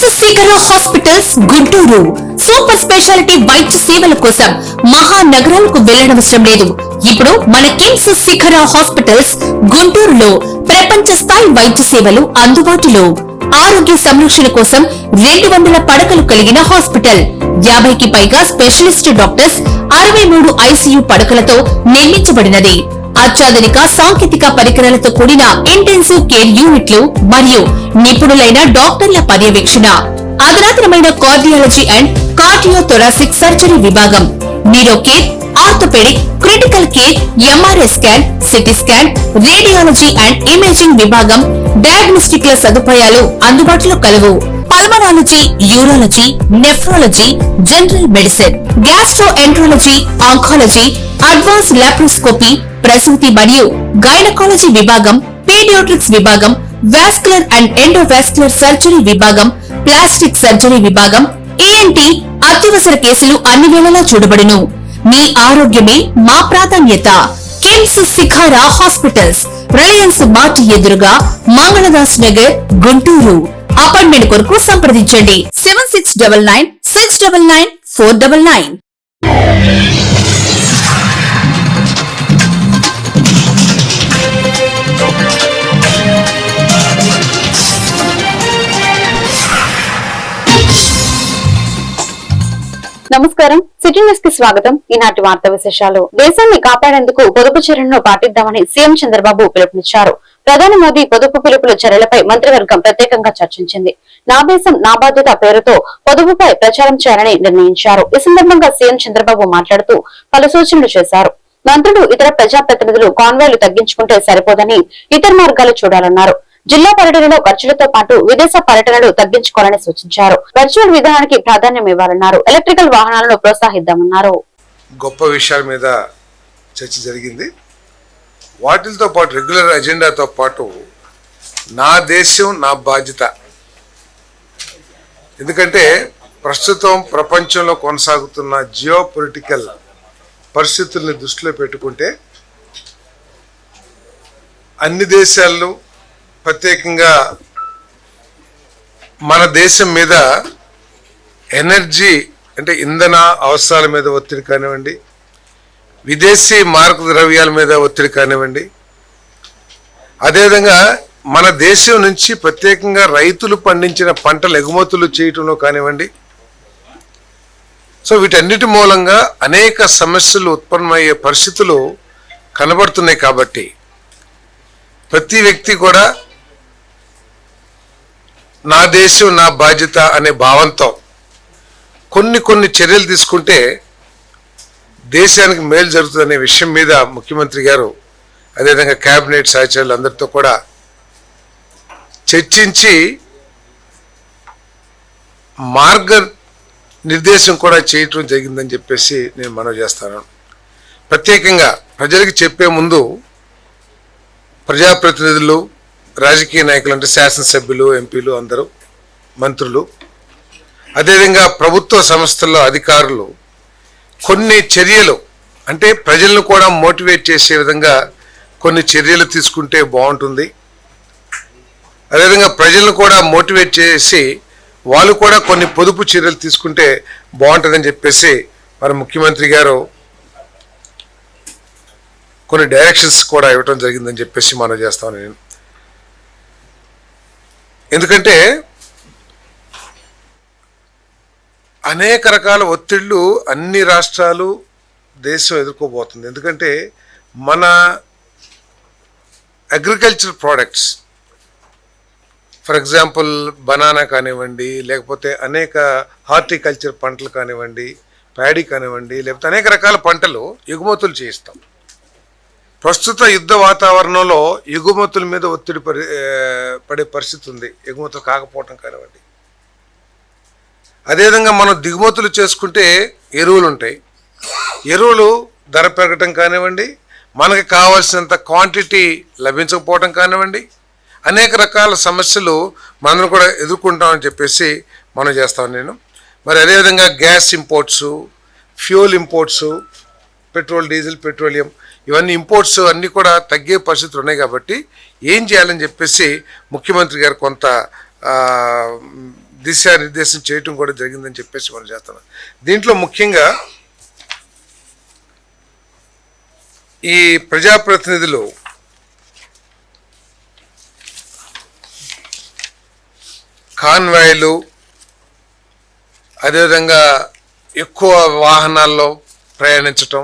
శిఖర hospitals Guntur super speciality వైద్య సేవల కోసం మహానగరాలకు వెళ్లనవసరం లేదు. ఇప్పుడు మన కిమ్స్ శిఖర హాస్పిటల్స్ గుంటూరులో ప్రపంచ స్థాయి వైద్య సేవలు అందుబాటులో. ఆరోగ్య సంరక్షణ కోసం 200 పడకలు కలిగిన హాస్పిటల్, 50కి పైగా స్పెషలిస్ట్ డాక్టర్స్, 63 ఐసీయూ పడకలతో నిర్మించబడినది. అత్యాధునిక సాంకేతిక పరికరాలతో కూడిన ఇంటెన్సివ్ కేర్ యూనిట్లు మరియు నిపుణులైన డాక్టర్ల పర్యవేక్షణ, అధునాతనమైన కార్డియాలజీ అండ్ కార్డియోథొరాసిక్ సర్జరీ విభాగం, neuro care, orthopaedic, critical care, MRI scan, CT scan, radiology and imaging విభాగం, డయాగ్నోస్టిక్ల సదుపాయాలు అందుబాటులో కలవు. Pulmonology, urology, nephrology, general medicine, gastroenterology, oncology, advance laparoscopy, ప్రసూతి మరియు గైనకాలజీ విభాగం, పీడియాట్రిక్స్ విభాగం, వాస్కులర్ అండ్ ఎండోవాస్కులర్ సర్జరీ విభాగం, ప్లాస్టిక్ సర్జరీ విభాగం, ఈఎన్టీ అత్యవసర కేసులు అన్ని వేళలా చూడబడును. మీ ఆరోగ్యమే మా ప్రాధాన్యత. కిమ్స్ శిఖర హాస్పిటల్స్, రిలయన్స్ మార్ట్ ఎదురుగా, మంగళదాస్ నగర్, గుంటూరు. అపాయింట్మెంట్ కొరకు సంప్రదించండి 7699 699 499. నమస్కారం, సిటీ న్యూస్ కి స్వాగతం. ఈనాటి వార్తా విశేషాలు. దేశాన్ని కాపాడేందుకు పొదుపు చర్యలను పాటిద్దామని సీఎం చంద్రబాబు పిలుపునిచ్చారు. ప్రధాని మోదీ పొదుపు పిలుపుల చర్యలపై మంత్రివర్గం ప్రత్యేకంగా చర్చించింది. నా దేశం నా బాధ్యత పేరుతో పొదుపుపై ప్రచారం చేయాలని నిర్ణయించారు. ఈ సందర్భంగా సీఎం చంద్రబాబు మాట్లాడుతూ పలు సూచనలు చేశారు. మంత్రులు, ఇతర ప్రజాప్రతినిధులు కాన్వాయ్లు తగ్గించుకుంటే సరిపోదని ఇతర మార్గాలు చూడాలన్నారు. జిల్లా పర్యటనలో ఖర్చులతో పాటు విదేశ పర్యటనలు తగ్గించుకోవాలని సూచించారు. వర్చువల్ విధానానికి ప్రాధాన్యం ఇవ్వాలన్నారు. ఎలక్ట్రికల్ వాహనాలను ప్రోత్సహిద్దామన్నారు. గొప్ప విషయాల మీద చర్చ జరిగింది. వాటితో పాటు రెగ్యులర్ అజెండాతో పాటు నా దేశం నా బాధ్యత, ఎందుకంటే ప్రస్తుతం ప్రపంచంలో కొనసాగుతున్న జియో పొలిటికల్ పరిస్థితుల్ని దృష్టిలో పెట్టుకుంటే అన్ని దేశాల్లో ప్రత్యేకంగా మన దేశం మీద ఎనర్జీ అంటే ఇంధన అవసరాల మీద ఒత్తిడి కానివ్వండి, విదేశీ మారక ద్రవ్యాల మీద ఒత్తిడి కానివ్వండి, అదేవిధంగా మన దేశం నుంచి ప్రత్యేకంగా రైతులు పండించిన పంటలు ఎగుమతులు చేయటంలో కానివ్వండి, సో వీటన్నిటి మూలంగా అనేక సమస్యలు ఉత్పన్నమయ్యే పరిస్థితులు కనబడుతున్నాయి. కాబట్టి ప్రతి వ్యక్తి కూడా నా దేశం నా బాధ్యత అనే భావంతో కొన్ని చర్యలు తీసుకుంటే దేశానికి మేలు జరుగుతుందనే విషయం మీద ముఖ్యమంత్రి గారు అదేవిధంగా కేబినెట్ సహచరులు అందరితో కూడా చర్చించి మార్గ నిర్దేశం కూడా చేయటం జరిగిందని చెప్పేసి నేను మనవి చేస్తాను. ప్రత్యేకంగా ప్రజలకు చెప్పే ముందు ప్రజాప్రతినిధులు, రాజకీయ నాయకులు అంటే శాసనసభ్యులు, ఎంపీలు, అందరూ మంత్రులు, అదేవిధంగా ప్రభుత్వ సంస్థల్లో అధికారులు కొన్ని చర్యలు అంటే ప్రజలను కూడా మోటివేట్ చేసే విధంగా కొన్ని చర్యలు తీసుకుంటే బాగుంటుంది. అదేవిధంగా ప్రజలను కూడా మోటివేట్ చేసి వాళ్ళు కూడా కొన్ని పొదుపు చర్యలు తీసుకుంటే బాగుంటుందని చెప్పేసి మన ముఖ్యమంత్రి గారు కొన్ని డైరెక్షన్స్ కూడా ఇవ్వటం జరిగిందని చెప్పేసి మనం చేస్తాను నేను. ఎందుకంటే అనేక రకాల ఒత్తిళ్లు అన్ని రాష్ట్రాలు దేశం ఎదుర్కోబోతుంది. ఎందుకంటే మన agriculture products, for example banana కానివ్వండి, లేకపోతే అనేక హార్టికల్చర్ పంటలు కానివ్వండి, ప్యాడీ కానివ్వండి, లేకపోతే అనేక రకాల పంటలు ఎగుమతులు చేయిస్తాం. ప్రస్తుత యుద్ధ వాతావరణంలో ఎగుమతుల మీద ఒత్తిడి పడే పరిస్థితి ఉంది, ఎగుమతులు కాకపోవటం కానివ్వండి. అదేవిధంగా మనం దిగుమతులు చేసుకుంటే ఎరువులు ఉంటాయి, ఎరువులు ధర పెరగటం కానివ్వండి, మనకి కావాల్సినంత క్వాంటిటీ లభించకపోవటం కానివ్వండి, అనేక రకాల సమస్యలు మనం కూడా ఎదుర్కొంటామని చెప్పేసి మనం చేస్తాను నేను. మరి అదేవిధంగా gas imports, fuel imports, petrol, diesel, petroleum ఇవన్నీ ఇంపోర్ట్స్ అన్నీ కూడా తగ్గే పరిస్థితులు ఉన్నాయి. కాబట్టి ఏం చేయాలని చెప్పేసి ముఖ్యమంత్రి గారు కొంత దిశానిర్దేశం చేయటం కూడా జరిగిందని చెప్పేసి మనం చేస్తున్నాం. దీంట్లో ముఖ్యంగా ఈ ప్రజాప్రతినిధులు కాన్వాయ్లు, అదేవిధంగా ఎక్కువ వాహనాల్లో ప్రయాణించటం,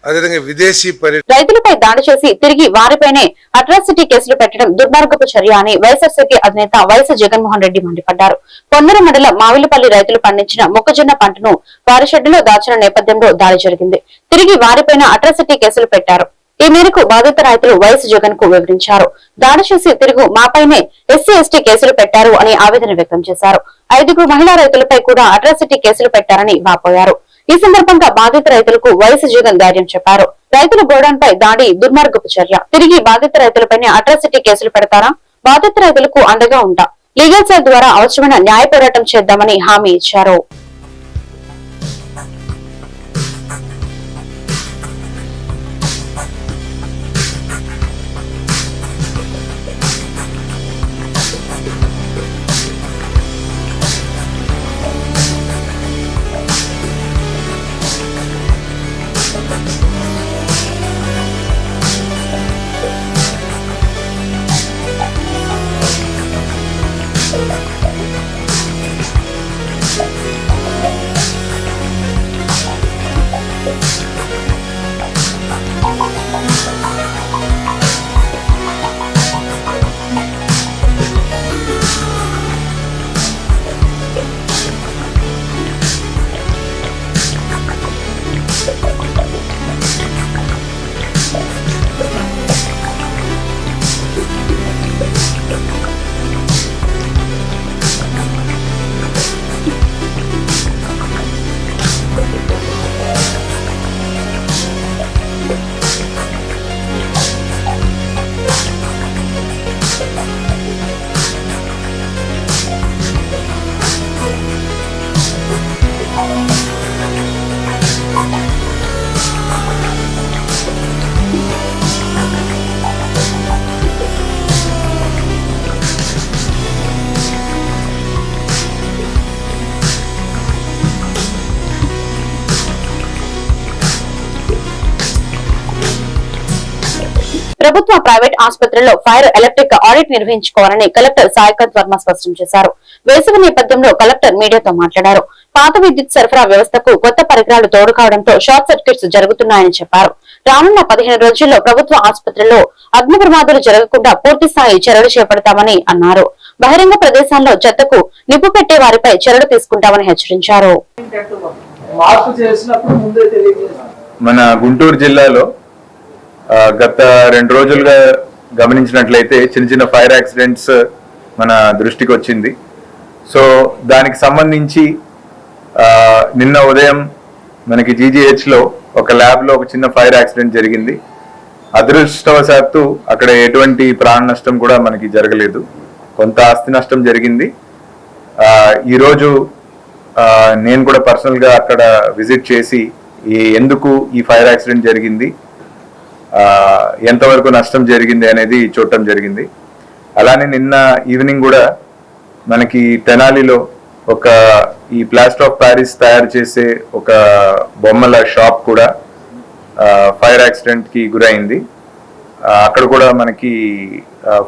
అదేవిధంగా విదేశీ రైతులపై దాడి చేసి తిరిగి వారిపైనే అట్రాసిటీ కేసులు పెట్టడం దుర్మార్గపు చర్య అని వైఎస్ఆర్సీపీ అధినేత వైఎస్ జగన్మోహన్ రెడ్డి మండిపడ్డారు. పొన్నూరు మండలం మావిలపల్లి రైతులు పండించిన మొక్కజొన్న పంటను వారి షెడ్డులో దాచిన నేపథ్యంలో దాడి జరిగింది. తిరిగి వారిపైన అట్రాసిటీ కేసులు పెట్టారు. ఈ మేరకు బాధిత రైతులు వైఎస్ జగన్ కు వివరించారు. దాడి చేసి తిరుగు మాపైనే ఎస్సీ ఎస్టీ కేసులు పెట్టారు అని ఆవేదన వ్యక్తం చేశారు. 5 మహిళా రైతులపై కూడా అట్రాసిటీ కేసులు పెట్టారని వాపోయారు. ఈ సందర్భంగా బాధిత రైతులకు వైఎస్ జగన్ ధైర్యం చెప్పారు. రైతుల గోడౌన్ పై దాడి దుర్మార్గపు చర్య. తిరిగి బాధిత రైతులపైనే అట్రాసిటీ కేసులు పెడతారా? బాధిత రైతులకు అండగా ఉంటా. లీగల్ సెల్ ద్వారా అవసరమైన న్యాయ పోరాటం చేద్దామని హామీ ఇచ్చారు. ప్రభుత్వ ప్రైవేట్ ఆసుపత్రుల్లో ఫైర్ ఎలక్ట్రిక్ ఆడిట్ నిర్వహించుకోవాలని కలెక్టర్ సాయికాంత్ వర్మ స్పష్టం చేశారు. వేసవి నేపథ్యంలో కలెక్టర్ మీడియాతో మాట్లాడారు. పాత విద్యుత్ సరఫరా వ్యవస్థకు కొత్త పరికరాలు తోడు కావడంతో షార్ట్ సర్క్యూట్స్ జరుగుతున్నాయని చెప్పారు. రానున్న 15 రోజుల్లో ప్రభుత్వ ఆసుపత్రుల్లో అగ్ని ప్రమాదాలు జరగకుండా పూర్తి స్థాయి చర్యలు చేపడతామని అన్నారు. బహిరంగ ప్రదేశాల్లో చెత్తకు నిప్పు పెట్టే వారిపై చర్యలు తీసుకుంటామని హెచ్చరించారు. మన గుంటూరు జిల్లాలో గత 2 రోజులుగా గమనించినట్లయితే చిన్న ఫైర్ యాక్సిడెంట్స్ మన దృష్టికి వచ్చింది. సో దానికి సంబంధించి నిన్న ఉదయం మనకి జీజీహెచ్లో ఒక ల్యాబ్లో ఒక చిన్న ఫైర్ యాక్సిడెంట్ జరిగింది. అదృష్టవశాత్తు అక్కడ ఎటువంటి ప్రాణ నష్టం కూడా మనకి జరగలేదు. కొంత ఆస్తి నష్టం జరిగింది. ఈరోజు నేను కూడా పర్సనల్గా అక్కడ విజిట్ చేసి ఎందుకు ఈ ఫైర్ యాక్సిడెంట్ జరిగింది, ఎంతవరకు నష్టం జరిగింది అనేది చూడటం జరిగింది. అలానే నిన్న ఈవినింగ్ కూడా మనకి తెనాలిలో ఒక ఈ ప్లాస్టర్ ఆఫ్ ప్యారిస్ తయారు చేసే ఒక బొమ్మల షాప్ కూడా ఫైర్ యాక్సిడెంట్ కి గురైంది. అక్కడ కూడా మనకి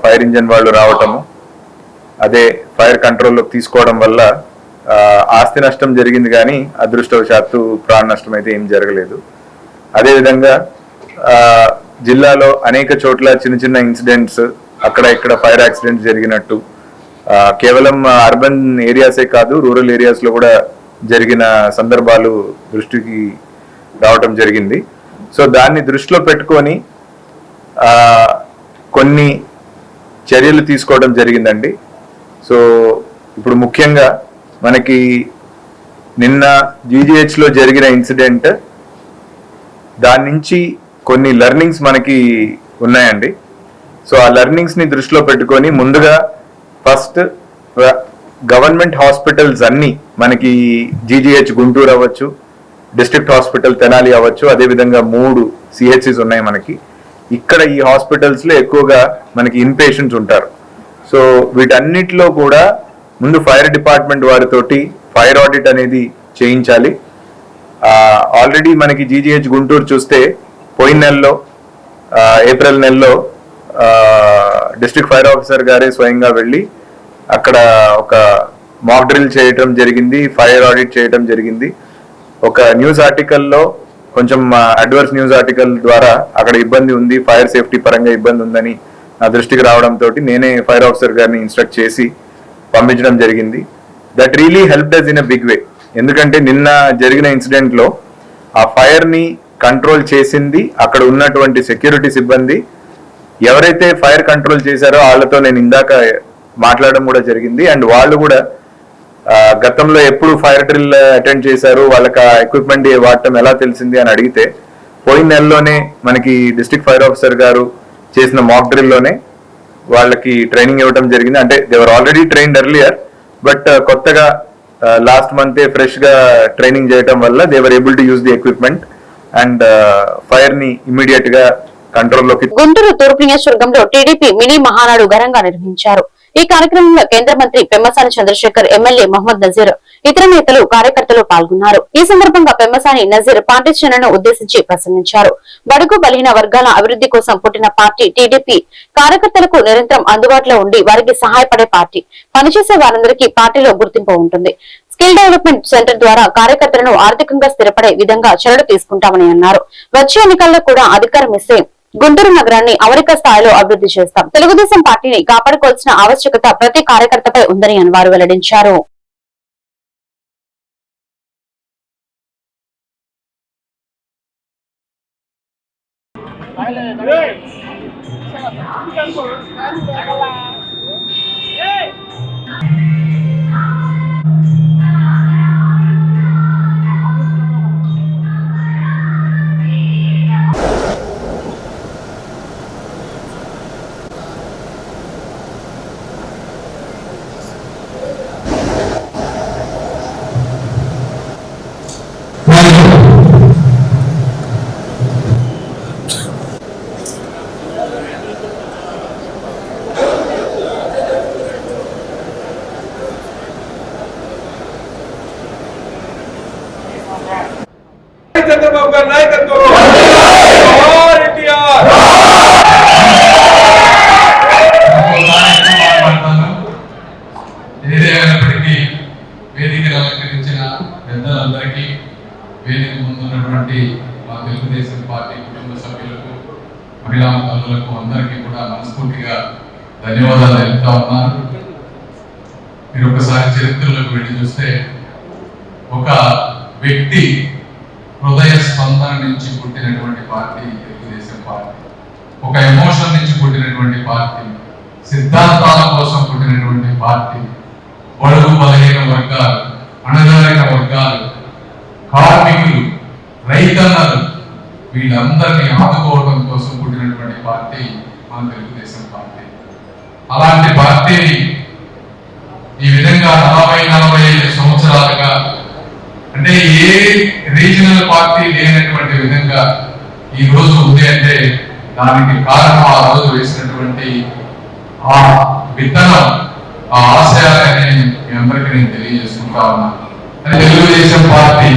ఫైర్ ఇంజన్ వాళ్ళు రావటము, అదే ఫైర్ కంట్రోల్లోకి తీసుకోవడం వల్ల ఆస్తి నష్టం జరిగింది, కానీ అదృష్టవశాత్తు ప్రాణ నష్టం అయితే ఏం జరగలేదు. అదేవిధంగా జిల్లాలో అనేక చోట్ల చిన్న ఇన్సిడెంట్స్ అక్కడ ఇక్కడ ఫైర్ యాక్సిడెంట్స్ జరిగినట్టు, కేవలం అర్బన్ ఏరియాసే కాదు రూరల్ ఏరియాస్ లో కూడా జరిగిన సందర్భాలు దృష్టికి రావటం జరిగింది. సో దాన్ని దృష్టిలో పెట్టుకొని కొన్ని చర్యలు తీసుకోవడం జరిగిందండి. సో ఇప్పుడు ముఖ్యంగా మనకి నిన్న జీజీహెచ్ లో జరిగిన ఇన్సిడెంట్, దాని నుంచి కొన్ని లెర్నింగ్స్ మనకి ఉన్నాయండి. సో ఆ లెర్నింగ్స్ ని దృష్టిలో పెట్టుకొని ముందుగా ఫస్ట్ గవర్నమెంట్ హాస్పిటల్స్ అన్ని మనకి జీజీహెచ్ గుంటూరు అవ్వచ్చు, డిస్ట్రిక్ట్ హాస్పిటల్ తెనాలి అవ్వచ్చు, అదేవిధంగా 3 సిహెచ్సిస్ ఉన్నాయి మనకి. ఇక్కడ ఈ హాస్పిటల్స్ లో ఎక్కువగా మనకి ఇన్ పేషెంట్స్ ఉంటారు. సో వీటన్నిటిలో కూడా ముందు ఫైర్ డిపార్ట్మెంట్ వారితోటి ఫైర్ ఆడిట్ అనేది చేయించాలి. ఆల్రెడీ మనకి జీజీహెచ్ గుంటూరు చూస్తే పోయిన నెలలో ఏప్రిల్ నెలలో డిస్ట్రిక్ట్ ఫైర్ ఆఫీసర్ గారే స్వయంగా వెళ్ళి అక్కడ ఒక మాక్ డ్రిల్ చేయటం జరిగింది, ఫైర్ ఆడిట్ చేయటం జరిగింది. ఒక న్యూస్ ఆర్టికల్లో కొంచెం అడ్వర్స్ న్యూస్ ఆర్టికల్ ద్వారా అక్కడ ఇబ్బంది ఉంది, ఫైర్ సేఫ్టీ పరంగా ఇబ్బంది ఉందని నా దృష్టికి రావడంతో నేనే ఫైర్ ఆఫీసర్ గారిని ఇన్స్ట్రక్ట్ చేసి పంపించడం జరిగింది. That really helped us in a big way. ఎందుకంటే నిన్న జరిగిన ఇన్సిడెంట్ లో ఆ ఫైర్ ని కంట్రోల్ చేసింది అక్కడ ఉన్నటువంటి సెక్యూరిటీ సిబ్బంది. ఎవరైతే ఫైర్ కంట్రోల్ చేశారో వాళ్ళతో నేను ఇందాక మాట్లాడడం కూడా జరిగింది. అండ్ వాళ్ళు కూడా గతంలో ఎప్పుడు ఫైర్ డ్రిల్ అటెండ్ చేశారు, వాళ్ళకి ఆ ఎక్విప్మెంట్ వాడటం ఎలా తెలిసింది అని అడిగితే పోయిన నెలలోనే మనకి డిస్ట్రిక్ట్ ఫైర్ ఆఫీసర్ గారు చేసిన మాక్ డ్రిల్లోనే వాళ్ళకి ట్రైనింగ్ ఇవ్వడం జరిగింది. అంటే they were already trained earlier, but కొత్తగా లాస్ట్ మంతే ఫ్రెష్ గా ట్రైనింగ్ చేయడం వల్ల they were able to use the equipment and fire ని ఇమీడియట్ గా కంట్రోల్లోకి. గుంటూరు తూర్పు నియోజకవర్గంలో టీడీపీ మినీ మహానాడు ఘనంగా నిర్వహించారు. ఈ కార్యక్రమంలో కేంద్ర మంత్రి పెమ్మసాని చంద్రశేఖర్, ఎమ్మెల్యే మహమ్మద్ నజీర్, ఇతర నేతలు, కార్యకర్తలు పాల్గొన్నారు. ఈ సందర్భంగా పెమ్మసాని నజీర్ పార్టీ శ్రేణులను ఉద్దేశించి ప్రసంగించారు. బడుగు బలహీన వర్గాల అభివృద్ధి కోసం పుట్టిన పార్టీ టీడీపీ. కార్యకర్తలకు నిరంతరం అందుబాటులో ఉండి వారికి సహాయపడే పార్టీ. పనిచేసే వారందరికీ పార్టీలో గుర్తింపు ఉంటుంది. స్కిల్ డెవలప్మెంట్ సెంటర్ ద్వారా కార్యకర్తలను ఆర్థికంగా స్థిరపడే విధంగా చర్యలు తీసుకుంటామని అన్నారు. వచ్చే ఎన్నికల్లో కూడా అధికారం ఇస్తే గుంటూరు నగరాన్ని అమెరికా స్థాయిలో అభివృద్ధి చేస్తాం. తెలుగుదేశం పార్టీని కాపాడుకోవాల్సిన ఆవశ్యకత ప్రతి కార్యకర్తపై ఉందని వారు వెల్లడించారు. చంద్రబాబు గారి నాయకత్వం ఏదైనప్పటికీ వేదికను అలంకరించిన పెద్దలందరికీ, వేదిక ముందున్నటువంటి మా తెలుగుదేశం పార్టీ కుటుంబ సభ్యులకు, మహిళా తల్లులకు అందరికీ కూడా మనస్ఫూర్తిగా ధన్యవాదాలు తెలుపుతా ఉన్నాను. మీరు ఒకసారి చరిత్రలోకి వెళ్ళి చూస్తే ఒక వ్యక్తి హృదయ స్పందన నుంచి పుట్టినటువంటి పార్టీ తెలుగుదేశం పార్టీ. ఒక ఎమోషన్ నుంచి పుట్టినటువంటి పార్టీ, సిద్ధాంతాల కోసం పుట్టినటువంటి పార్టీ. బడుగు బలహీన వర్గాలు, అణగారిన వర్గాలు, కార్మికులు, రైతన్నలు వీళ్ళందరినీ ఆదుకోవడం కోసం పుట్టినటువంటి పార్టీ మన తెలుగుదేశం పార్టీ. అలాంటి పార్టీని ఈ విధంగా 40-45 సంవత్సరాలుగా, అంటే ఏ రీజనల్ పార్టీ లేనటువంటి విధంగా ఈ రోజు ఉంది అంటే దానికి కారణం ఆ రోజు వేసినటువంటి ఆ విత్తనం, ఆ ఆశయాలని మీ అందరికీ నేను తెలియజేసుకుంటా ఉన్నా. తెలుగుదేశం పార్టీ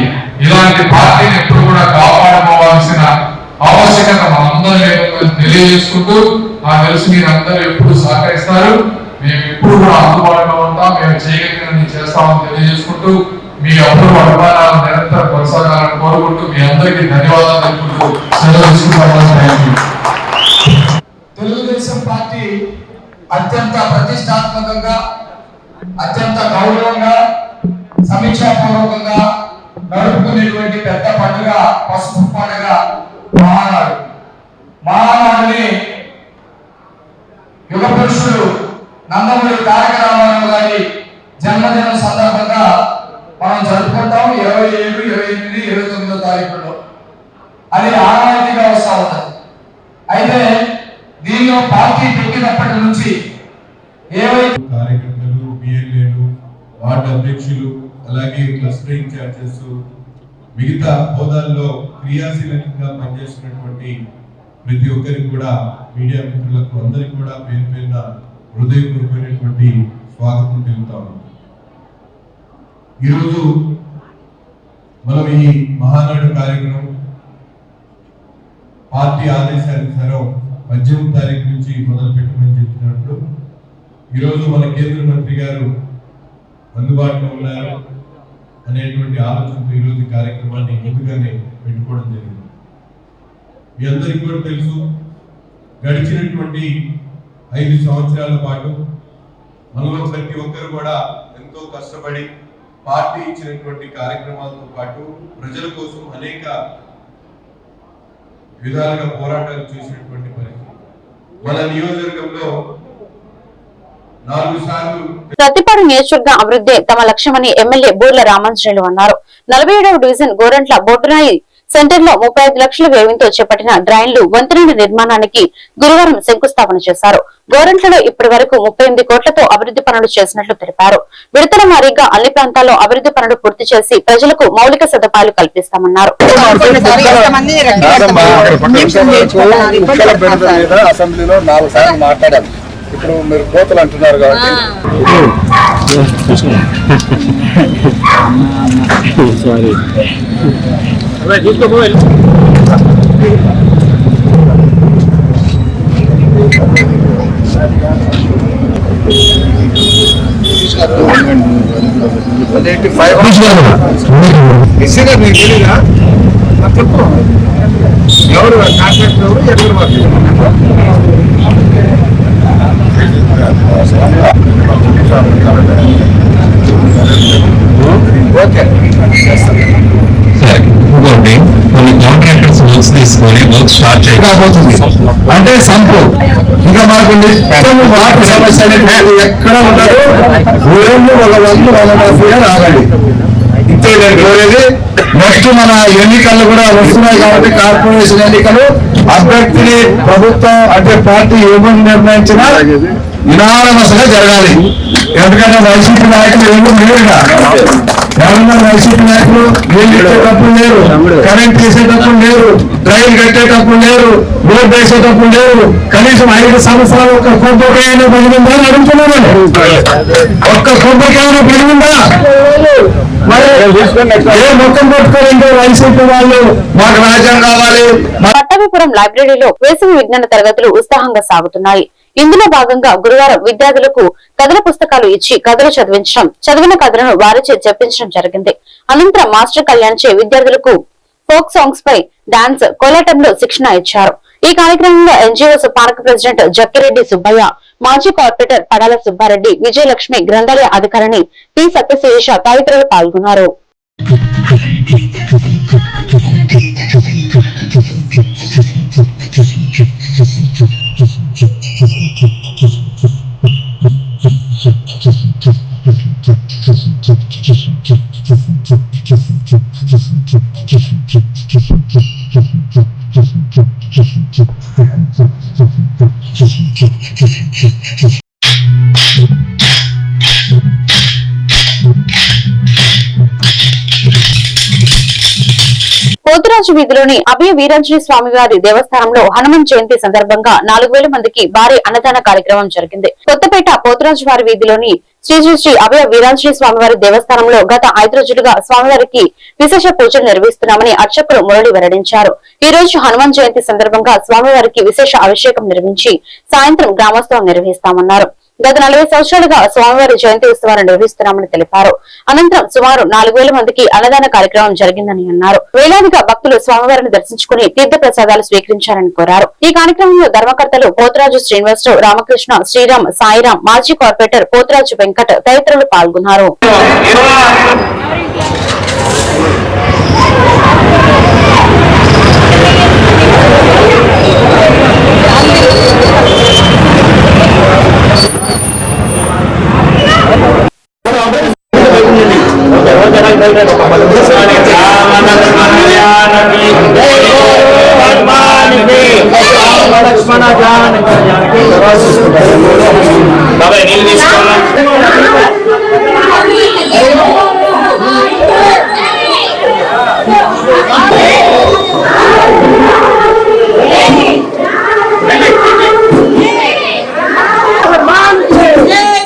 ఇలాంటి పార్టీని ఎప్పుడు కూడా కాపాడుకోవాల్సిన ఆవశ్యకత మనందరం తెలియజేసుకుంటూ, నాకు తెలుసు మీరందరూ ఎప్పుడు సహకరిస్తారు, మేము ఎప్పుడు కూడా అందుబాటులో ఉంటాం, మేము చేయగలిగినది చేస్తామని తెలియజేసుకుంటూ, మీ అప్పుడు అభిమానాలు నిరంతరం కొనసాగాలని కోరుకుంటూ మీ అందరికీ ధన్యవాదాలు తెలుపుకుంటూ సెలవు తీసుకుంటామని. తెలుగుదేశం పార్టీ అత్యంత ప్రతిష్టాత్మకంగా, అత్యంత గౌరవంగా, సమీక్షాపూర్వకంగా నడుపుకునేటువంటి పెద్ద పండుగ పసుపు పండుగ మహానాడు. మహానాడుని యుగ పురుషుడు నందమూరి తారక రామారావు గారి జన్మదినం సందర్భంగా మనం జరుపుకుంటాం 27, 28, 29 తారీఖుల్లో. అది ఆనవాయితీగా వస్తూ ఉంటుంది. అయితే దీనిలో పార్టీ పెట్టినప్పటి నుంచి ఏవైతే కార్యకర్తలు, బిఎల్ఏలు, వార్డు అధ్యక్షులు, అలాగే క్లస్టర్ ఇన్ఛార్జెస్, మిగతా హోదాల్లో క్రియాశీలకంగా పనిచేస్తున్నటువంటి ప్రతి ఒక్కరికి కూడా, మీడియా మిత్రులకు అందరికీ కూడా పేరు పేరున హృదయపూర్వకమైనటువంటి స్వాగతం తెలుపుతాము. ఈరోజు మనం ఈ మహానాడు కార్యక్రమం పార్టీ ఆదేశానుసారం 18వ తారీఖు నుంచి మొదలు పెట్టమని చెప్పినప్పుడు ఈరోజు మన కేంద్ర మంత్రి గారు అందుబాటులో ఉన్నారు అనేటువంటి ఆలోచనతో ఈరోజు కార్యక్రమాన్ని ముందుగానే పెట్టుకోవడం జరిగింది. మీ అందరికీ కూడా తెలుసు, గడిచినటువంటి 5 సంవత్సరాల పాటు మనలో ప్రతి ఒక్కరు కూడా ఎంతో కష్టపడి పార్టీ ఇచ్చినటువంటి కార్యక్రమాలతో పాటు ప్రజల కోసం అనేక విధాలుగా పోరాటాలు చేసినటువంటి పరిస్థితి. మన నియోజకవర్గంలో 4 సార్లు ప్రతిపాడు నియోజకవర్గ అభివృద్ధి తమ లక్ష్యమని ఎమ్మెల్యే బూర్ల రామాంజనేయులు అన్నారు. 47వ డివిజన్ గోరంట్ల బొట్టురాయి సెంటర్ లో 35 లక్షల వ్యయంతో చేపట్టిన డ్రైన్లు వంతెనల నిర్మాణానికి గురువారం శంకుస్థాపన చేశారు. గోరంట్లలో ఇప్పటి వరకు 38 కోట్లతో అభివృద్ధి పనులు చేసినట్లు తెలిపారు. విడతల వారీగా అన్ని ప్రాంతాల్లో అభివృద్ధి పనులు పూర్తి చేసి ప్రజలకు మౌలిక సదుపాయాలు కల్పిస్తామన్నారు. అసెంబ్లీలో 4 సార్లు మాట్లాడారు. ఇప్పుడు మీరు కోతలు అంటున్నారు కాబట్టి ఎవరు కాంట్రాక్టర్ ఎవరు ఇంకోటి కొన్ని కాంట్రాక్టర్స్ వర్క్స్ తీసుకొని వర్క్ స్టార్ట్ చేయకపోతుంది అంటే సంపు ఇంకా మాకు వాటర్ సమస్య అనేది ఎక్కడ ఉండదు. ఊళ్ళో వాళ్ళ రావాలి. ఇంతే నేను కోరేది. నెక్స్ట్ మన ఎన్నికలు కూడా వస్తున్నాయి కాబట్టి కార్పొరేషన్ ఎన్నికలు అభ్యర్థిని ప్రభుత్వం అంటే పార్టీ ఏమని నిర్ణయించినా యునానిమస్ గా జరగాలి. ఎందుకంటే వైసీపీ నాయకులు ఏమో లేరుగా, ఎవరన్నా వైసీపీ నాయకులు నీళ్ళు ఇచ్చేటప్పుడు లేరు, కరెంట్ తీసేటప్పుడు లేరు, డ్రైన్ కట్టేటప్పుడు లేరు, రోడ్ వేసేటప్పుడు లేరు. కనీసం 5 సంవత్సరాలు ఒక్క కొబ్బరికాయన పడిగిందా అని అడుగుతున్నాను. ఒక్క కొబ్బరికాయన పడిగిందా? ఏ మొత్తం పట్టుకోలేదు వైసీపీ వాళ్ళు. మాకు రాజ్యం కావాలి. పట్టభీపురం లైబ్రరీలో వేసవి విజ్ఞాన తరగతులు ఉత్సాహంగా సాగుతున్నాయి. ఇందులో భాగంగా గురువారం విద్యార్థులకు కథల పుస్తకాలు ఇచ్చి కథలు చదివించడం, చదివిన కథలను వారిచే చెప్పించడం జరిగింది. అనంతరం మాస్టర్ కళ్యాణ్ చే విద్యార్థులకు ఫోక్ సాంగ్స్ పై డాన్స్, కోలాటంలో శిక్షణ ఇచ్చారు. ఈ కార్యక్రమంలో NGOs park president Jakkireddy Subbaiah, మాజీ కార్పొరేటర్ పడాల సుబ్బారెడ్డి, విజయలక్ష్మి, గ్రంథాలయ అధికారిని పి సత్యశేష తదితరులు పాల్గొన్నారు. పోతురాజు వీధిలోని అభయ వీరాంజనేయ స్వామి వారి దేవస్థానంలో హనుమాన్ జయంతి సందర్భంగా 4000 మందికి భారీ అన్నదాన కార్యక్రమం జరిగింది. కొత్తపేట పోతురాజు వారి వీధిలోని శ్రీ అభయ వీరాంజనేయ స్వామి వారి దేవస్థానంలో గత 5 రోజులుగా స్వామివారికి విశేష పూజలు నిర్వహిస్తున్నామని అర్చకులు మురళి వెల్లడించారు. ఈ రోజు హనుమాన్ జయంతి సందర్భంగా స్వామివారికి విశేష అభిషేకం నిర్వహించి సాయంత్రం గ్రామోత్సవం నిర్వహిస్తామన్నారు. గత 40 సంవత్సరాలుగా స్వామివారి జయంతి ఉత్సవాలు నిర్వహిస్తున్నామని తెలిపారు. అనంతరం సుమారు 4000 మందికి అన్నదాన కార్యక్రమం జరిగిందని అన్నారు. వేలాదిగా భక్తులు స్వామివారిని దర్శించుకుని తీర్థ ప్రసాదాలు స్వీకరించారని కోరారు. ఈ కార్యక్రమంలో ధర్మకర్తలు పోతురాజు శ్రీనివాసరావు, రామకృష్ణ, శ్రీరామ్, సాయిరాం, మాజీ కార్పొరేటర్ పోతురాజు వెంకట్ తదితరులు పాల్గొన్నారు.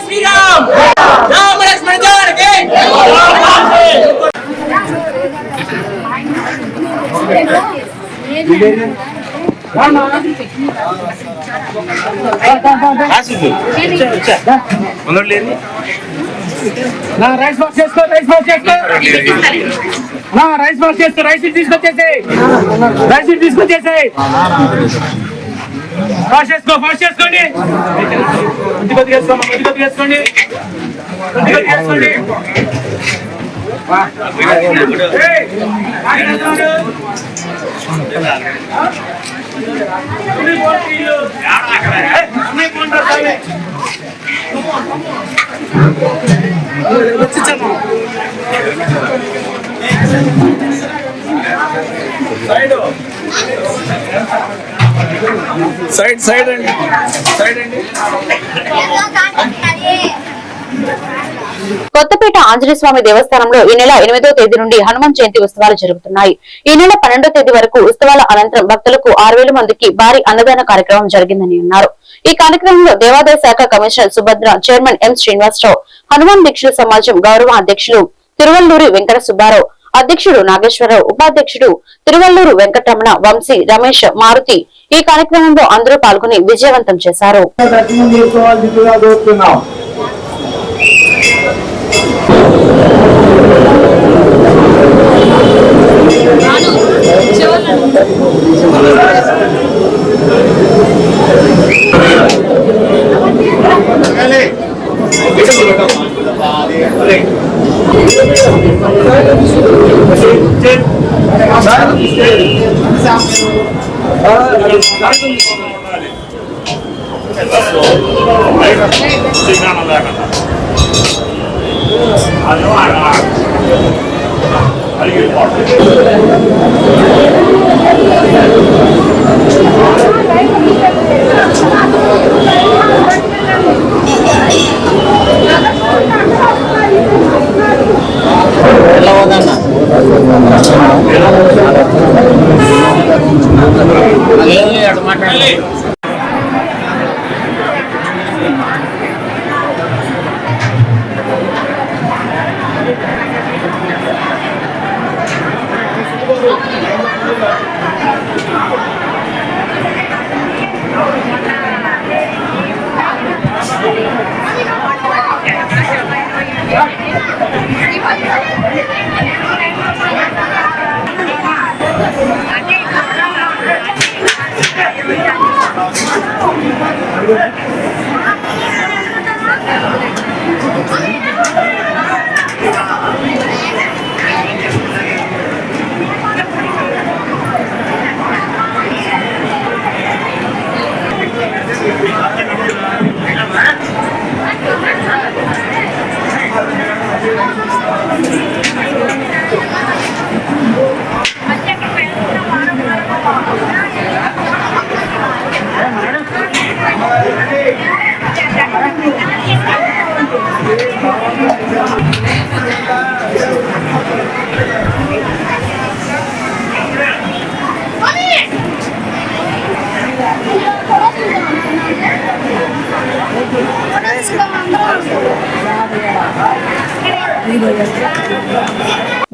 శ్రీరామ్ రామ లక్ష్మణ జానకి రైస్ బాక్స్ చేసుకో రైస్ బాక్స్ చేసుకో రైస్ తీసుకొచ్చేసాయి ఫాస్ట్ చేసుకోండి కొద్దిగా వేసుకోండి సైడ్ అండి కొత్తపేట ఆంజనేయ స్వామి దేవస్థానంలో ఈ నెల 8వ తేదీ నుండి హనుమాన్ జయంతి ఉత్సవాలు జరుగుతున్నాయి. ఈ నెల 12వ తేదీ వరకు ఉత్సవాల అనంతరం భక్తులకు 6,000 మందికి భారీ అన్నదాన కార్యక్రమం జరిగిందని అన్నారు. ఈ కార్యక్రమంలో దేవాదాయ శాఖ commissioner Subhadra, chairman M Srinivasarao, Hanuman దీక్షల సమాజం గౌరవ అధ్యక్షులు తిరువల్లూరి వెంకట సుబ్బారావు, అధ్యక్షుడు నాగేశ్వరరావు, ఉపాధ్యక్షుడు తిరువల్లూరు వెంకటరమణ, వంశీ, రమేష్, మారుతి ఈ కార్యక్రమంలో అందరూ పాల్గొని విజయవంతం చేశారు.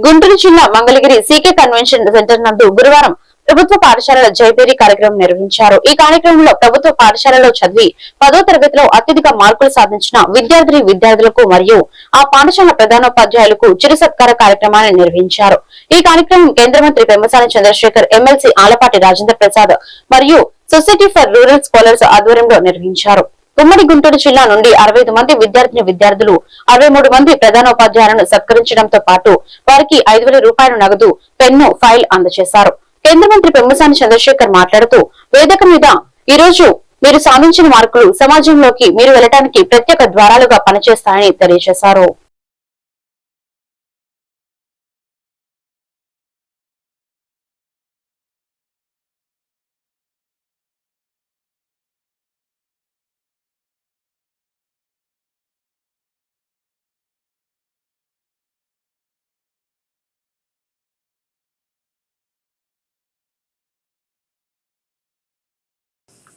గుంటూరు జిల్లా మంగళగిరి సీకే కన్వెన్షన్ సెంటర్ నందు గురువారం ప్రభుత్వ పాఠశాలల జయబేరి కార్యక్రమం నిర్వహించారు. ఈ కార్యక్రమంలో ప్రభుత్వ పాఠశాలలో చదివి 10వ తరగతిలో అత్యధిక మార్కులు సాధించిన విద్యార్థులకు మరియు ఆ పాఠశాల ప్రధానోపాధ్యాయులకు చిరు సత్కార కార్యక్రమాన్ని నిర్వహించారు. ఈ కార్యక్రమం కేంద్ర మంత్రి పెమ్మసాని చంద్రశేఖర్, ఎమ్మెల్సీ ఆలపాటి రాజేంద్ర ప్రసాద్ మరియు సొసైటీ ఫర్ రూరల్ స్కాలర్స్ ఆధ్వర్యంలో నిర్వహించారు. ఉమ్మడి గుంటూరు జిల్లా నుండి 65 మంది విద్యార్థులు 63 మంది ప్రధానోపాధ్యాయులను సత్కరించడంతో పాటు వారికి 5,000 రూపాయల నగదు, పెన్ను, ఫైల్ అందజేశారు. కేంద్ర మంత్రి పెమ్మసాని చంద్రశేఖర్ మాట్లాడుతూ వేదిక మీద ఈ రోజు మీరు సాధించిన మార్కులు సమాజంలోకి మీరు వెళ్లడానికి ప్రత్యేక ద్వారాలుగా పనిచేస్తాయని తెలియజేశారు.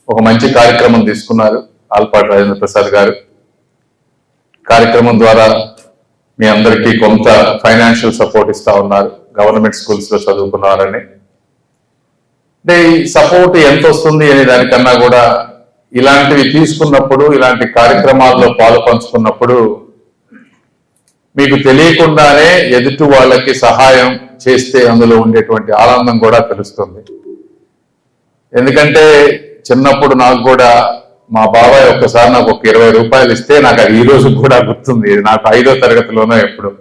ఒక మంచి కార్యక్రమం తీసుకున్నారు ఆల్పాటి రాజేంద్ర ప్రసాద్ గారు. కార్యక్రమం ద్వారా మీ అందరికీ కొంత ఫైనాన్షియల్ సపోర్ట్ ఇస్తా ఉన్నారు. గవర్నమెంట్ స్కూల్స్ లో చదువుకున్నారని అంటే ఈ సపోర్ట్ ఎంత వస్తుంది అనే దానికన్నా కూడా ఇలాంటివి తీసుకున్నప్పుడు, ఇలాంటి కార్యక్రమాల్లో పాలు పంచుకున్నప్పుడు మీకు తెలియకుండానే ఎదుటి వాళ్ళకి సహాయం చేస్తే అందులో ఉండేటువంటి ఆనందం కూడా తెలుస్తుంది. ఎందుకంటే చిన్నప్పుడు నాకు కూడా మా బాబాయ్ ఒక్కసారి నాకు ఒక 20 రూపాయలు ఇస్తే నాకు అది ఈ రోజు కూడా గుర్తుంది. నాకు 5వ తరగతిలోనో ఎప్పుడు.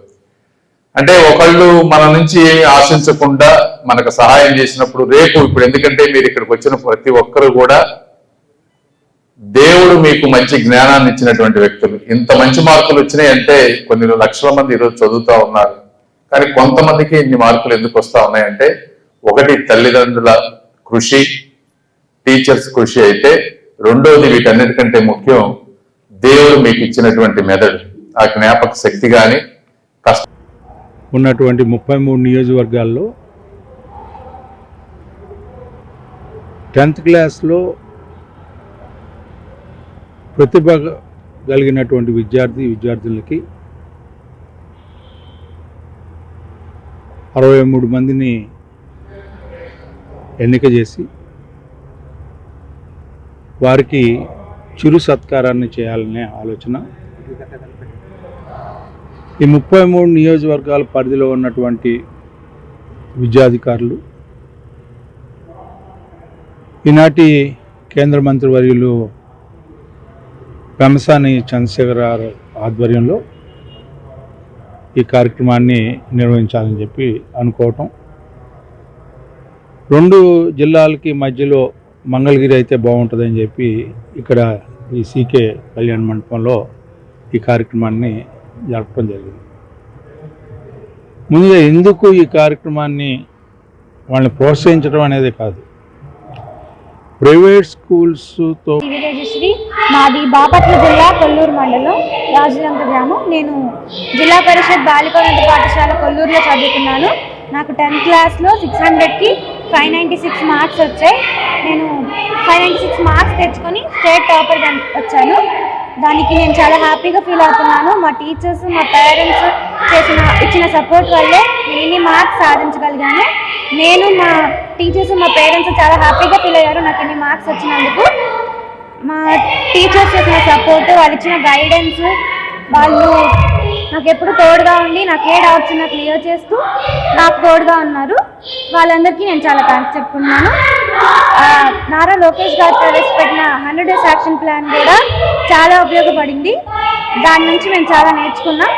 అంటే ఒకళ్ళు మన నుంచి ఆశించకుండా మనకు సహాయం చేసినప్పుడు రేపు ఇప్పుడు ఎందుకంటే మీరు ఇక్కడికి వచ్చిన ప్రతి ఒక్కరు కూడా దేవుడు మీకు మంచి జ్ఞానాన్ని ఇచ్చినటువంటి వ్యక్తులు. ఇంత మంచి మార్కులు వచ్చినాయి అంటే కొన్ని లక్షల మంది ఈరోజు చదువుతూ ఉన్నారు. కానీ కొంతమందికి ఇన్ని మార్కులు ఎందుకు వస్తా ఉన్నాయంటే ఒకటి తల్లిదండ్రుల కృషి, టీచర్స్ కృషి అయితే రెండోది వీటన్నిటికంటే ముఖ్యం దేవుడు మీకు ఇచ్చినటువంటి మెదడు, ఆ జ్ఞాపక శక్తి కానీ ఉన్నటువంటి 33 నియోజకవర్గాల్లో 10th క్లాస్లో ప్రతిభ కలిగినటువంటి విద్యార్థులకి 63 మందిని ఎన్నిక చేసి వారికి చిరు సత్కారాన్ని చేయాలనే ఆలోచన. ఈ 33 నియోజకవర్గాల పరిధిలో ఉన్నటువంటి విద్యాధికారులు ఈనాటి కేంద్ర మంత్రివర్యులు పెమ్మసాని చంద్రశేఖర్ గారి ఆధ్వర్యంలో ఈ కార్యక్రమాన్ని నిర్వహించాలని చెప్పి అనుకోవటం. 2 జిల్లాలకి మధ్యలో మంగళగిరి అయితే బాగుంటుందని చెప్పి ఇక్కడ ఈ సీకే కళ్యాణ మండపంలో ఈ కార్యక్రమాన్ని జరపడం జరిగింది. ముందుగా ఎందుకు ఈ కార్యక్రమాన్ని వాళ్ళని ప్రోత్సహించడం అనేది కాదు, ప్రైవేట్ స్కూల్స్తో. విజయశ్రీ, మాది బాపట్ల జిల్లా కొల్లూరు మండలం రాజులంక గ్రామం. నేను జిల్లా పరిషత్ బాలికోన్నత పాఠశాల కొల్లూరులో చదువుకున్నాను. నాకు 10th క్లాస్లో 600కి 596 మార్క్స్ వచ్చాయి. నేను 596 మార్క్స్ తెచ్చుకొని స్టేట్ టాపర్ వచ్చాను. దానికి నేను చాలా హ్యాపీగా ఫీల్ అవుతున్నాను. మా టీచర్స్, మా పేరెంట్స్ ఇచ్చిన సపోర్ట్ వల్లే నేను ఇన్ని మార్క్స్ సాధించగలిగాను. నేను, మా టీచర్స్, మా పేరెంట్స్ చాలా హ్యాపీగా ఫీల్ అయ్యారు నాకు ఇన్ని మార్క్స్ వచ్చినందుకు. మా టీచర్స్ చేసిన సపోర్ట్, వాళ్ళు ఇచ్చిన గైడెన్స్, వాళ్ళు నాకు ఎప్పుడు తోడుగా ఉండి నాకు ఏ డౌట్స్ ఉన్నా క్లియర్ చేస్తూ నాకు తోడుగా ఉన్నారు. వాళ్ళందరికీ నేను చాలా థ్యాంక్స్ చెప్పుకున్నాను. నారా లోకేష్ గారు ప్రవేశపెట్టిన 100 days యాక్షన్ ప్లాన్ కూడా చాలా ఉపయోగపడింది. దాని నుంచి మేము చాలా నేర్చుకున్నాం.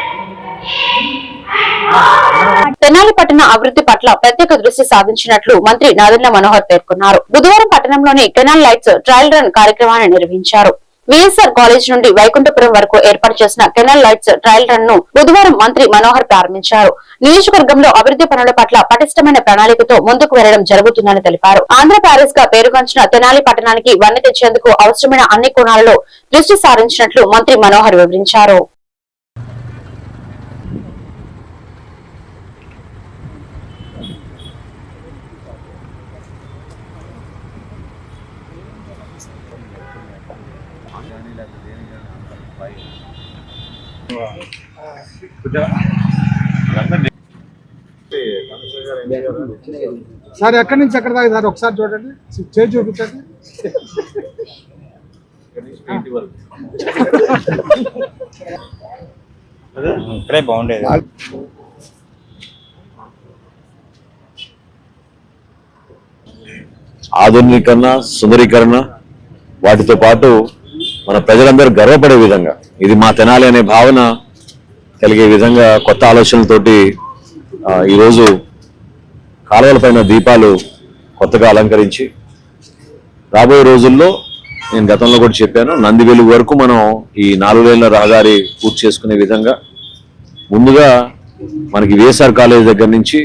తెనాలి పట్టణ అభివృద్ధి పట్ల ప్రత్యేక దృష్టి సాధించినట్లు మంత్రి నాదెండ్ల మనోహర్ పేర్కొన్నారు. బుధవారం పట్టణంలోని కెనాల్ లైట్స్ ట్రయల్ రన్ కార్యక్రమాన్ని నిర్వహించారు. విఎస్ఆర్ కాలేజ్ నుండి వైకుంఠపురం వరకు ఏర్పాటు చేసిన కెనాల్ లైట్స్ ట్రయల్ రన్ ను బుధవారం మంత్రి మనోహర్ ప్రారంభించారు. నియోజకవర్గంలో అభివృద్ధి పనుల పట్ల పటిష్టమైన ప్రణాళికతో ముందుకు వెళ్లడం జరుగుతుందని తెలిపారు. ఆంధ్ర ప్యారిస్ గా పేరుగాంచిన తెనాలి పట్టణానికి వన్నె తెచ్చేందుకు అవసరమైన అన్ని కోణాలలో దృష్టి సారించినట్లు మంత్రి మనోహర్ వివరించారు. సార్ ఎక్కడి నుంచి ఎక్కడ దాకా సార్ ఒకసారి చూడండి, చేసి చూపించండి. ఇక్కడే బాగుండేది. ఆధునీకరణ, సుందరీకరణ, వాటితో పాటు మన ప్రజలందరూ గర్వపడే విధంగా ఇది మా తెనాలి అనే భావన కలిగే విధంగా కొత్త ఆలోచనలతోటి ఈరోజు కాలువల పైన దీపాలు కొత్తగా అలంకరించి రాబోయే రోజుల్లో నేను గతంలో కూడా చెప్పాను, నందివెలు వరకు మనం ఈ 4 లేన్ల రహదారి పూర్తి చేసుకునే విధంగా ముందుగా మనకి విఎస్ఆర్ కాలేజ్ దగ్గర నుంచి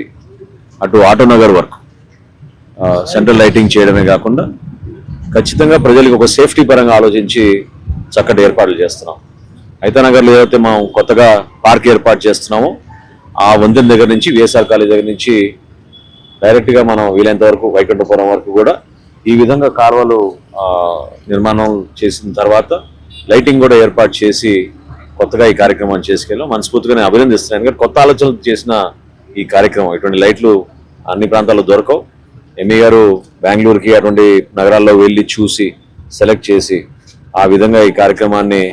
అటు ఆటోనగర్ వరకు సెంట్రల్ లైటింగ్ చేయడమే కాకుండా ఖచ్చితంగా ప్రజలకు ఒక సేఫ్టీ పరంగా ఆలోచించి చక్కటి ఏర్పాట్లు చేస్తున్నాం. ఐతానగర్లో ఏదైతే మనం కొత్తగా పార్క్ ఏర్పాటు చేస్తున్నామో ఆ వంతెన దగ్గర నుంచి విఎస్ఆర్ కాలేజ్ దగ్గర నుంచి డైరెక్ట్గా మనం వీలైనంత వరకు వైకుంఠపురం వరకు కూడా ఈ విధంగా కాలువలు నిర్మాణం చేసిన తర్వాత లైటింగ్ కూడా ఏర్పాటు చేసి కొత్తగా ఈ కార్యక్రమాన్ని చేసుకెళ్ళాం. మనస్ఫూర్తిగా నేను అభినందిస్తున్నాను. ఎందుకంటే కొత్త ఆలోచనలు చేసిన ఈ కార్యక్రమం, ఇటువంటి లైట్లు అన్ని ప్రాంతాల్లో దొరకవు. ఎంఈ గారు బెంగళూరుకి అటువంటి నగరాల్లో వెళ్ళి చూసి సెలెక్ట్ చేసి ఆ విధంగా ఈ కార్యక్రమాన్ని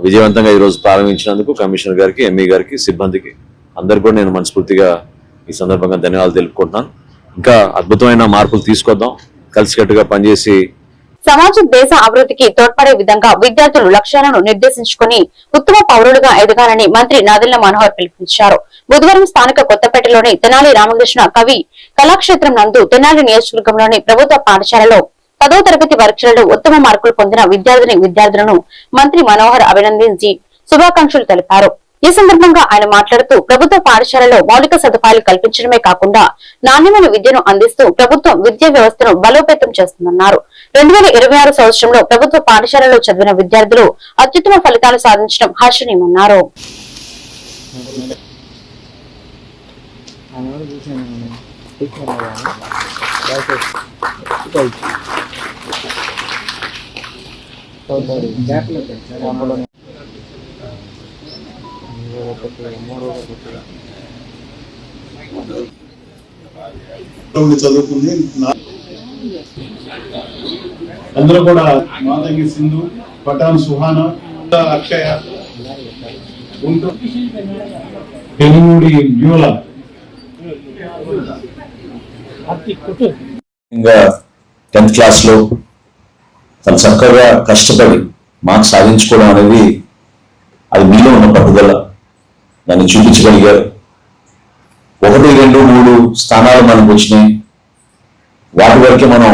విజయవంతంగా ఈరోజు ప్రారంభించినందుకు కమిషనర్ గారికి, ఎంఈ గారికి, సిబ్బందికి అందరికీ కూడా నేను మనస్ఫూర్తిగా ఈ సందర్భంగా ధన్యవాదాలు తెలుపుకుంటున్నాను. ఇంకా అద్భుతమైన మార్పులు తీసుకొద్దాం, కలిసికట్టుగా పనిచేసి సమాజం దేశ అభివృద్ధికి తోడ్పడే విధంగా విద్యార్థులు లక్ష్యాలను నిర్దేశించుకుని ఉత్తమ పౌరులుగా ఎదగాలని మంత్రి నాదెళ్ల మనోహర్ పిలుపునిచ్చారు. బుధవారం స్థానిక కొత్తపేటలోని తెనాలి రామకృష్ణ కవి కళాక్షేత్రం నందు తెనాలి నియోజకవర్గంలోని ప్రభుత్వ పాఠశాలలో 10వ తరగతి పరీక్షలలో ఉత్తమ మార్కులు పొందిన విద్యార్థులను మంత్రి మనోహర్ అభినందించి శుభాకాంక్షలు తెలిపారు. ఈ సందర్భంగా ఆయన మాట్లాడుతూ ప్రభుత్వ పాఠశాలలో మౌలిక సదుపాయాలు కల్పించడమే కాకుండా నాణ్యమైన విద్యను అందిస్తూ ప్రభుత్వం విద్యా వ్యవస్థను బలోపేతం చేస్తుందన్నారు. 2026 సంవత్సరంలో ప్రభుత్వ పాఠశాలలో చదివిన విద్యార్థులు అత్యుత్తమ ఫలితాలు సాధించడం హర్షణీయమన్నారు. చదువుకుంది అందరూ కూడా మాతంగి సింధు, పఠాన్ సుహానా, అక్షయ, పెనుమూడి న్యూల. ఇంకా 10th క్లాస్లో తను చక్కగా కష్టపడి మార్క్స్ సాధించుకోవడం అనేది అది మీలో ఉన్న పట్టుదల, దాన్ని చూపించగలిగారు. 1, 2, 3 స్థానాలు మనకు వచ్చినాయి. వాటి వరకే మనం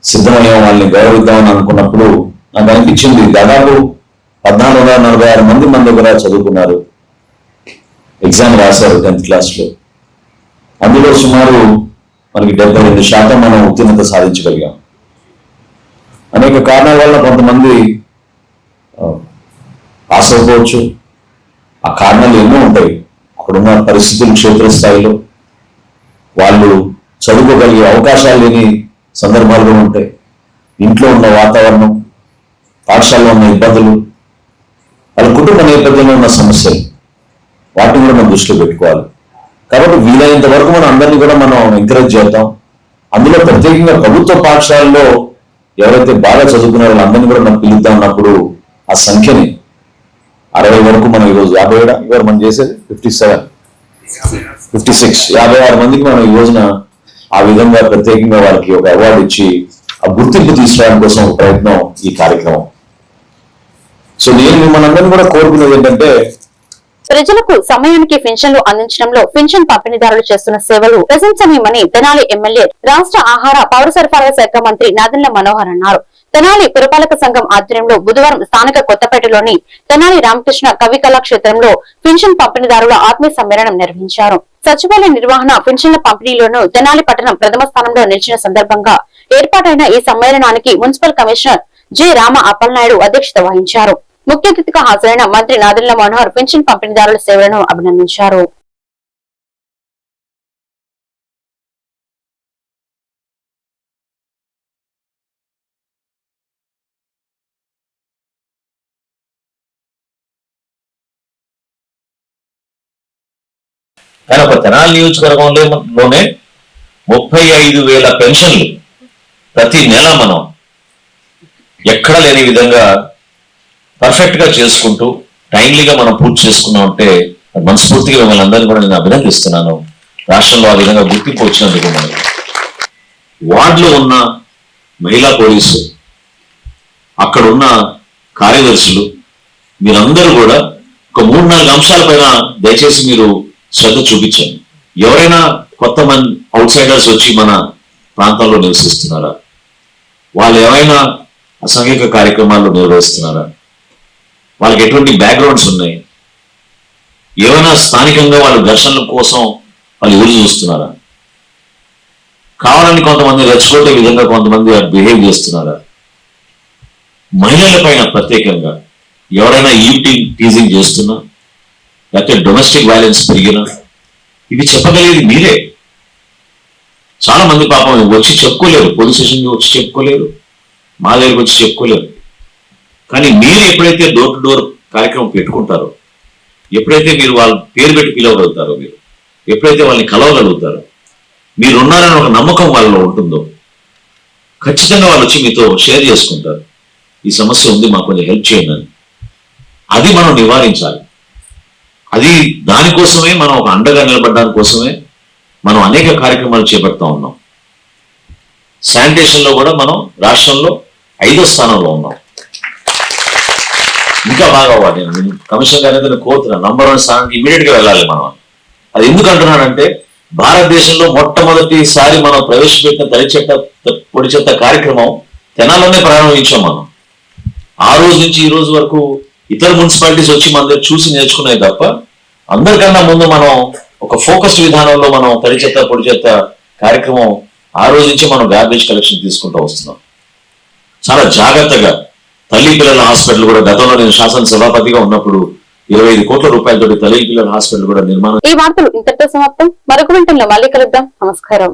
సిద్ధమయ్యాం, వాళ్ళని గౌరవిద్దామని అనుకున్నప్పుడు నాకు అనిపించింది దాదాపు 1446 మంది మన దగ్గర చదువుకున్నారు, ఎగ్జామ్ రాశారు 10th క్లాస్లో. అందులో సుమారు మనకి 72% మనం ఉత్తీర్ణత సాధించగలిగాం. అనేక కారణాల వల్ల కొంతమంది పాస్ అయిపోవచ్చు. ఆ కారణాలు ఎన్నో ఉంటాయి. అక్కడున్న పరిస్థితులు క్షేత్రస్థాయిలో వాళ్ళు చదువుకోగలిగే అవకాశాలు లేని సందర్భాలు కూడా ఉంటాయి. ఇంట్లో ఉన్న వాతావరణం, పాఠశాలలో ఉన్న ఇబ్బందులు, వాళ్ళ కుటుంబ నేపథ్యంలో ఉన్న సమస్యలు, వాటిని కూడా మనం దృష్టిలో పెట్టుకోవాలి. కాబట్టి వీలైనంత వరకు మనం అందరినీ కూడా మనం ఎంకరేజ్ చేద్దాం. అందులో ప్రత్యేకంగా ప్రభుత్వ పాఠశాలలో ఎవరైతే బాగా చదువుకున్నారో వాళ్ళందరినీ కూడా మనం పిలుద్దాం అన్నప్పుడు ఆ సంఖ్యని 60 వరకు మనం ఈరోజు 57 ఇవాళ మనం చేసేది 56 56 మందికి మనం ఈ రోజున ఆ విధంగా ప్రత్యేకంగా వాళ్ళకి ఒక అవార్డు ఇచ్చి ఆ గుర్తింపు తీసుకురావడం కోసం ఒక ప్రయత్నం ఈ కార్యక్రమం. సో నేను మిమ్మల్ని అందరినీ కూడా కోరుకునేది ఏంటంటే ప్రజలకు సమయానికి పెన్షన్లు అందించడంలో పెన్షన్ పంపిణీదారులు చేస్తున్న సేవలు ప్రశంసనీయమని తెనాలి ఎమ్మెల్యే రాష్ట్ర ఆహార పౌర సరఫరాల శాఖ మంత్రి నాదెళ్ల మనోహర్ అన్నారు. తెనాలి పురపాలక సంఘం ఆధ్వర్యంలో బుధవారం స్థానిక కొత్తపేటలోని తెనాలి రామకృష్ణ కవి కళాక్షేత్రంలో పెన్షన్ పంపిణీదారుల ఆత్మీయ సమ్మేళనం నిర్వహించారు. సచివాలయ నిర్వహణ పెన్షన్ల పంపిణీలోనూ తెనాలి పట్టణం ప్రథమ స్థానంలో నిలిచిన సందర్భంగా ఏర్పాటైన ఈ సమ్మేళనానికి municipal commissioner J Rama Appalanaidu అధ్యక్షత వహించారు. ముఖ్య అతిథిగా హాజరైన మంత్రి నాదెళ్ల మనోహర్ పెన్షన్ పంపిణీదారుల సేవలను అభినందించారు. కానీ ఒక తెనాలి నియోజకవర్గంలోనే 35,000 పెన్షన్లు ప్రతి నెల మనం ఎక్కడ లేని విధంగా పర్ఫెక్ట్ గా చేసుకుంటూ టైమ్లీగా మనం పూర్తి చేసుకున్నాం అంటే మనస్ఫూర్తిగా మిమ్మల్ని అందరినీ కూడా నేను అభినందిస్తున్నాను. రాష్ట్రంలో ఆ విధంగా గుర్తింపు వచ్చినందుకు మనకి వార్డులో ఉన్న మహిళా పోలీసు, అక్కడ ఉన్న కార్యదర్శులు, మీరందరూ కూడా ఒక 3-4 అంశాలపైన దయచేసి మీరు శ్రద్ధ చూపించండి. ఎవరైనా కొత్త మంది అవుట్ సైడర్స్ వచ్చి మన ప్రాంతాల్లో నివసిస్తున్నారా, వాళ్ళు ఏమైనా అసాంఘిక కార్యక్రమాల్లో నిర్వహిస్తున్నారా, వాళ్ళకి ఎటువంటి బ్యాక్గ్రౌండ్స్ ఉన్నాయి, ఏమైనా స్థానికంగా వాళ్ళు ఘర్షణల కోసం వాళ్ళు ఎదురు చూస్తున్నారా, కావాలని కొంతమంది రెచ్చగొట్టే విధంగా కొంతమంది బిహేవ్ చేస్తున్నారా, మహిళల పైన ప్రత్యేకంగా ఎవరైనా టీజింగ్ చేస్తున్నా, లేకపోతే డొమెస్టిక్ వైలెన్స్ పెరిగినా, ఇవి చెప్పగలిగేది మీరే. చాలా మంది పాపం వచ్చి చెప్పుకోలేరు, పోలీస్ స్టేషన్కి వచ్చి చెప్పుకోలేరు, మా దగ్గరికి వచ్చి చెప్పుకోలేరు. కానీ మీరు ఎప్పుడైతే డోర్ టు డోర్ కార్యక్రమం పెట్టుకుంటారో, ఎప్పుడైతే మీరు వాళ్ళ పేరు పెట్టి పిలవగలుగుతారో, మీరు ఎప్పుడైతే వాళ్ళని కలవగలుగుతారో, మీరున్నారని ఒక నమ్మకం వాళ్ళలో ఉంటుందో ఖచ్చితంగా వాళ్ళు వచ్చి మీతో షేర్ చేసుకుంటారు. ఈ సమస్య ఉంది, మాకు కొంచెం హెల్ప్ చేయండి అని. అది మనం నివారించాలి. అది దానికోసమే మనం ఒక అండగా నిలబడడానికి కోసమే మనం అనేక కార్యక్రమాలు చేపడతా ఉన్నాం. శానిటేషన్ లో కూడా మనం రాష్ట్రంలో 5వ స్థానంలో ఉన్నాం. ఇంకా బాగా అవ్వాలి. నేను కమిషన్ గారి నేను కోరుతున్నాను, నంబర్ 1 స్థానానికి ఇమీడియట్ గా వెళ్ళాలి మనం. అది ఎందుకు అంటున్నానంటే భారతదేశంలో మొట్టమొదటిసారి మనం ప్రవేశపెట్టిన తడి చెత్త పొడి చెత్త కార్యక్రమం తెనాల్లోనే ప్రారంభించాం మనం. ఆ రోజు నుంచి ఈ రోజు వరకు ఇతర మున్సిపాలిటీస్ వచ్చి మన దగ్గర చూసి నేర్చుకున్నాయి తప్ప అందరికన్నా ముందు మనం ఒక ఫోకస్డ్ విధానంలో మనం తడి చెత్త పొడి చెత్త కార్యక్రమం ఆ రోజు నుంచి మనం గార్బేజ్ కలెక్షన్ తీసుకుంటూ వస్తున్నాం. చాలా జాగ్రత్తగా తల్లి పిల్లల హాస్పిటల్ కూడా గతంలో నేను శాసనసభాపతిగా ఉన్నప్పుడు 25 కోట్ల రూపాయలతోటి తల్లి పిల్లల హాస్పిటల్ కూడా నిర్మాణం. ఈ వార్తలు ఇంతటితో సమాప్తం. మరొక వెంటనే మళ్ళీ కలుద్దాం. నమస్కారం.